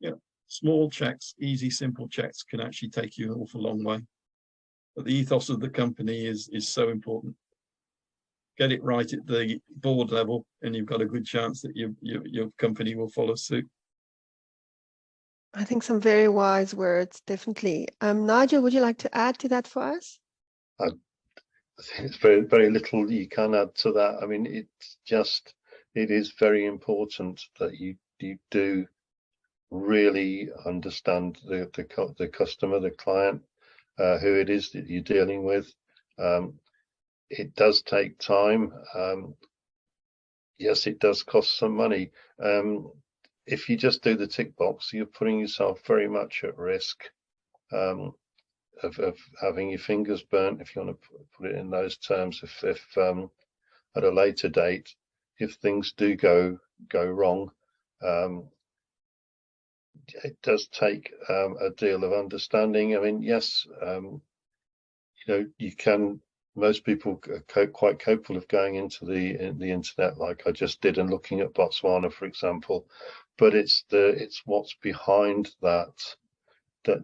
yeah, small checks, easy, simple checks can actually take you an awful long way. But the ethos of the company is so important. Get it right at the board level, and you've got a good chance that your company will follow suit. I think some very wise words, definitely. Nigel, would you like to add to that for us? I think it's very, very little you can add to that. I mean, it is very important that you do really understand the customer, the client, who it is that you're dealing with. It does take time. Yes, it does cost some money. If you just do the tick box, you're putting yourself very much at risk of having your fingers burnt, if you want to put it in those terms. If at a later date, if things do go wrong, it does take a deal of understanding. I mean, yes, you know, you can. Most people are quite capable of going into the internet, like I just did, and looking at Botswana, for example. But it's what's behind that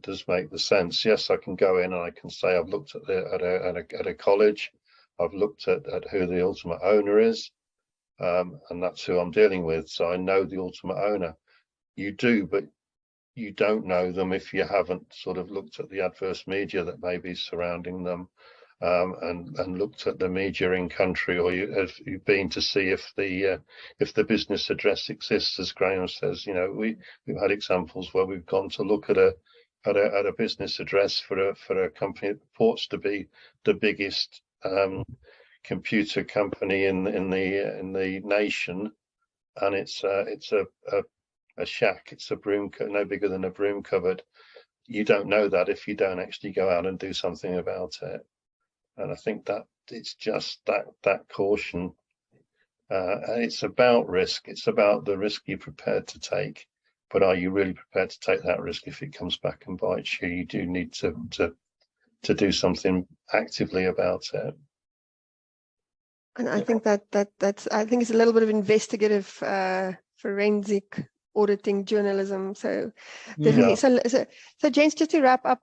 does make the sense. Yes, I can go in and I can say I've looked at a college, I've looked at who the ultimate owner is, and that's who I'm dealing with. So I know the ultimate owner. You do, but you don't know them if you haven't sort of looked at the adverse media that may be surrounding them. And looked at the media in country, or you've been to see if the business address exists, as Graham says. You know, we've had examples where we've gone to look at a business address for a company that purports to be the biggest computer company in the nation, and it's a shack. It's a broom, no bigger than a broom cupboard. You don't know that if you don't actually go out and do something about it. And I think that it's just that caution. And it's about risk. It's about the risk you're prepared to take. But are you really prepared to take that risk if it comes back and bites you? You do need to do something actively about it. And I think that's it's a little bit of investigative forensic auditing journalism. So definitely. Yeah. So James, just to wrap up,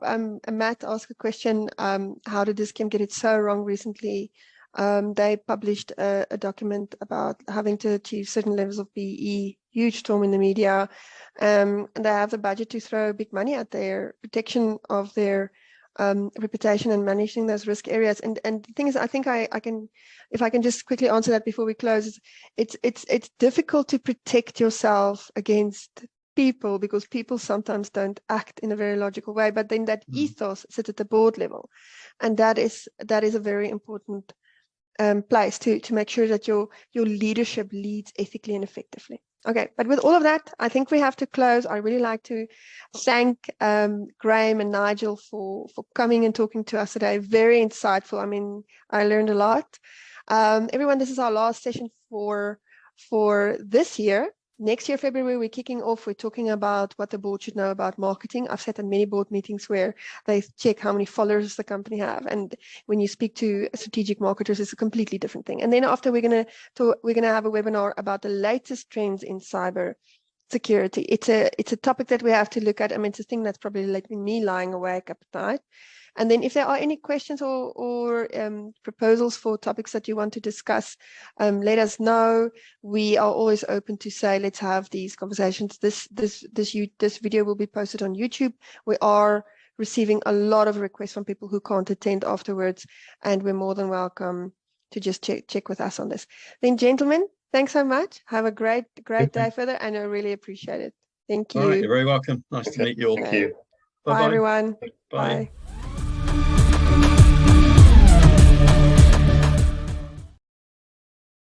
Matt asked a question, how did this scheme get it so wrong recently? They published a document about having to achieve certain levels of BE, huge storm in the media, and they have the budget to throw big money at their protection of their reputation and managing those risk areas. And the thing is, I think I can, if I can just quickly answer that before we close, it's difficult to protect yourself against people because people sometimes don't act in a very logical way, but then that ethos sits at the board level. And that is a very important place to make sure that your leadership leads ethically and effectively. Okay, but with all of that, I think we have to close. I really like to thank Graham and Nigel for coming and talking to us today. Very insightful. I mean, I learned a lot. Everyone, this is our last session for this year. Next year, February, we're kicking off. We're talking about what the board should know about marketing. I've sat in many board meetings where they check how many followers the company have, and when you speak to strategic marketers, it's a completely different thing. And then after, we're gonna have a webinar about the latest trends in cyber security. It's a topic that we have to look at. I mean, it's a thing that's probably letting me lying awake at night. And then if there are any questions or proposals for topics that you want to discuss, let us know. We are always open to say, let's have these conversations. This video will be posted on YouTube. We are receiving a lot of requests from people who can't attend afterwards, and we're more than welcome to just check with us on this. Then, gentlemen, thanks so much. Have a great day further, and I really appreciate it. Thank you. All right, you're very welcome. Nice to meet you all. Thank you. Bye, Bye-bye. everyone. Bye. Bye.